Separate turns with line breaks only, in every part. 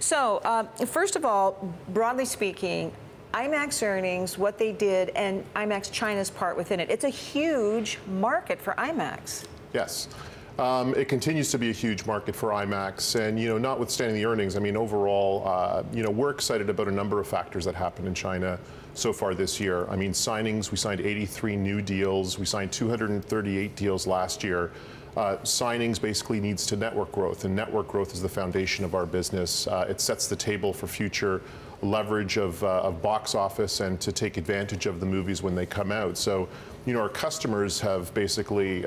So, first of all, broadly speaking, IMAX earnings, what they did, and IMAX China's part within it. It's a huge market for IMAX.
Yes. It continues to be a huge market for IMAX, and notwithstanding the earnings, I mean, overall, we're excited about a number of factors that happened in China so far this year. I mean, signings, we signed 83 new deals, we signed 238 deals last year. Signings basically needs to network growth, and network growth is the foundation of our business. It sets the table for future leverage of box office and to take advantage of the movies when they come out. So, our customers have basically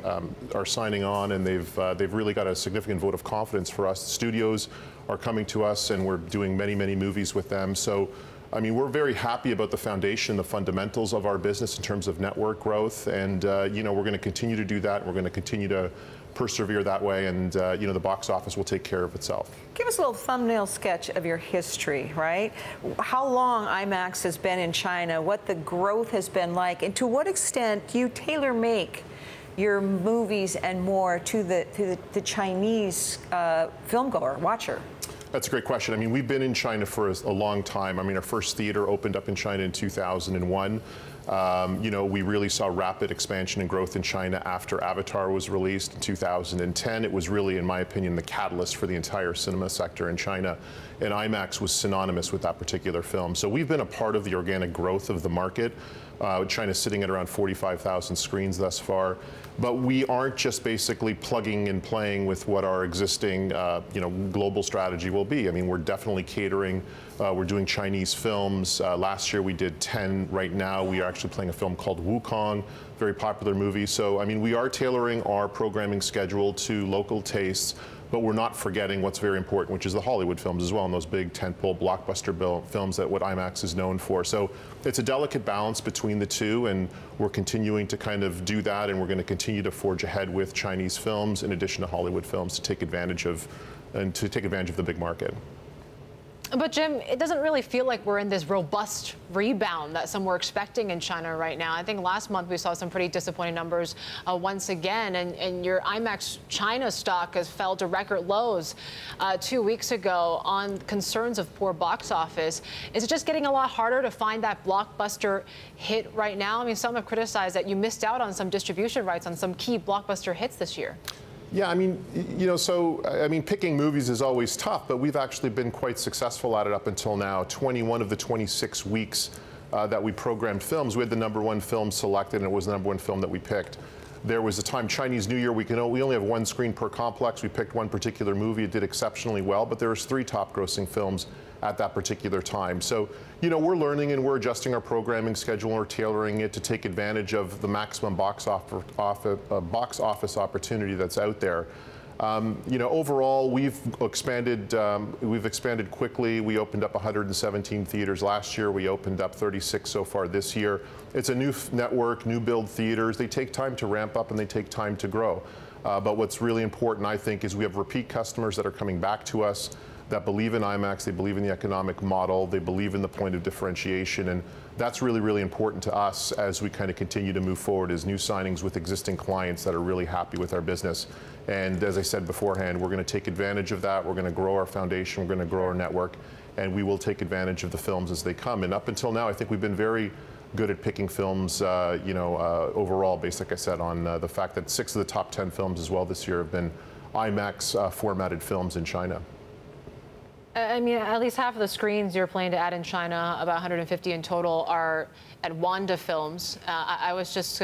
are signing on, and they've really got a significant vote of confidence for us. The studios are coming to us, and we're doing many movies with them. So, I mean, we're very happy about the foundation, the fundamentals of our business in terms of network growth, and we're going to continue to do that. We're going to continue to persevere that way, and the box office will take care of itself.
Give us a little thumbnail sketch of your history, right? How long IMAX has been in China, what the growth has been like, and to what extent do you tailor-make your movies and more to the Chinese filmgoer, watcher?
That's a great question. I mean, we've been in China for a long time. I mean, our first theater opened up in China in 2001. We really saw rapid expansion and growth in China after Avatar was released in 2010. It was really, in my opinion, the catalyst for the entire cinema sector in China, and IMAX was synonymous with that particular film. So we've been a part of the organic growth of the market. China's sitting at around 45,000 screens thus far. But we aren't just basically plugging and playing with what our existing, global strategy will be. I mean, we're definitely catering. We're doing Chinese films. Last year we did 10. Right now we are actually playing a film called Wukong, very popular movie. So, I mean, we are tailoring our programming schedule to local tastes, but we're not forgetting what's very important, which is the Hollywood films as well, and those big tentpole blockbuster films that what IMAX is known for. So it's a delicate balance between the two, and we're continuing to kind of do that, and we're going to continue to forge ahead with Chinese films in addition to Hollywood films to take advantage of the big market.
But Jim, it doesn't really feel like we're in this robust rebound that some were expecting in China right now. I think last month we saw some pretty disappointing numbers once again, and your IMAX China stock has fell to record lows 2 weeks ago on concerns of poor box office. Is it just getting a lot harder to find that blockbuster hit right now? I mean, some have criticized that you missed out on some distribution rights on some key blockbuster hits this year.
Yeah, I mean, picking movies is always tough, but we've actually been quite successful at it up until now. 21 of the 26 weeks that we programmed films, we had the #1 film selected, and it was the #1 film that we picked. There was a time, Chinese New Year, we only have one screen per complex. We picked one particular movie. It did exceptionally well, but there was 3 top-grossing films at that particular time. So, we're learning and we're adjusting our programming schedule, and we're tailoring it to take advantage of the maximum box office opportunity that's out there. Overall, we've expanded quickly. We opened up 117 theaters last year. We opened up 36 so far this year. It's a new network, new build theaters. They take time to ramp up and they take time to grow. But what's really important, I think, is we have repeat customers that are coming back to us that believe in IMAX, they believe in the economic model, they believe in the point of differentiation, and that's really important to us as we kind of continue to move forward as new signings with existing clients that are really happy with our business. And as I said beforehand, we're going to take advantage of that. We're going to grow our foundation, we're going to grow our network, and we will take advantage of the films as they come. And up until now, I think we've been very good at picking films, overall, based, like I said, on the fact that 6 of the top 10 films as well this year have been IMAX formatted films in China.
I mean, at least half of the screens you're planning to add in China, about 150 in total, are at Wanda Films. I was just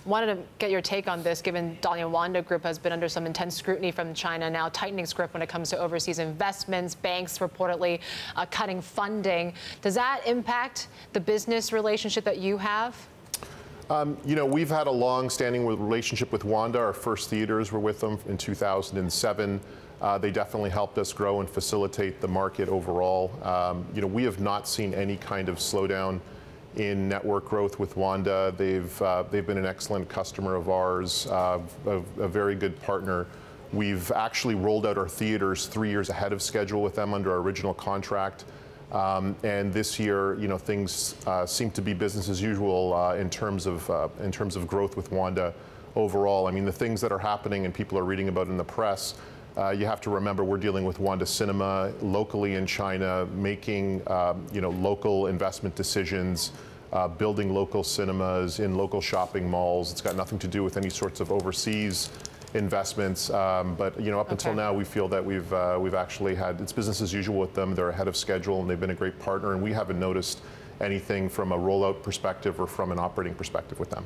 wanted to get your take on this, given Dalian Wanda Group has been under some intense scrutiny from China, now tightening script when it comes to overseas investments, banks reportedly cutting funding. Does that impact the business relationship that you have?
We've had a long-standing relationship with Wanda. Our first theaters were with them in 2007. They definitely helped us grow and facilitate the market overall. We have not seen any kind of slowdown in network growth with Wanda. They've been an excellent customer of ours, a very good partner. We've actually rolled out our theaters 3 years ahead of schedule with them under our original contract. And this year, things seem to be business as usual in terms of growth with Wanda overall. I mean, the things that are happening and people are reading about in the press, You have to remember we're dealing with Wanda Cinema locally in China, making local investment decisions, building local cinemas in local shopping malls. It's got nothing to do with any sorts of overseas investments. But up until now, we feel that we've actually had it's business as usual with them. They're ahead of schedule, and they've been a great partner. And we haven't noticed anything from a rollout perspective or from an operating perspective with them.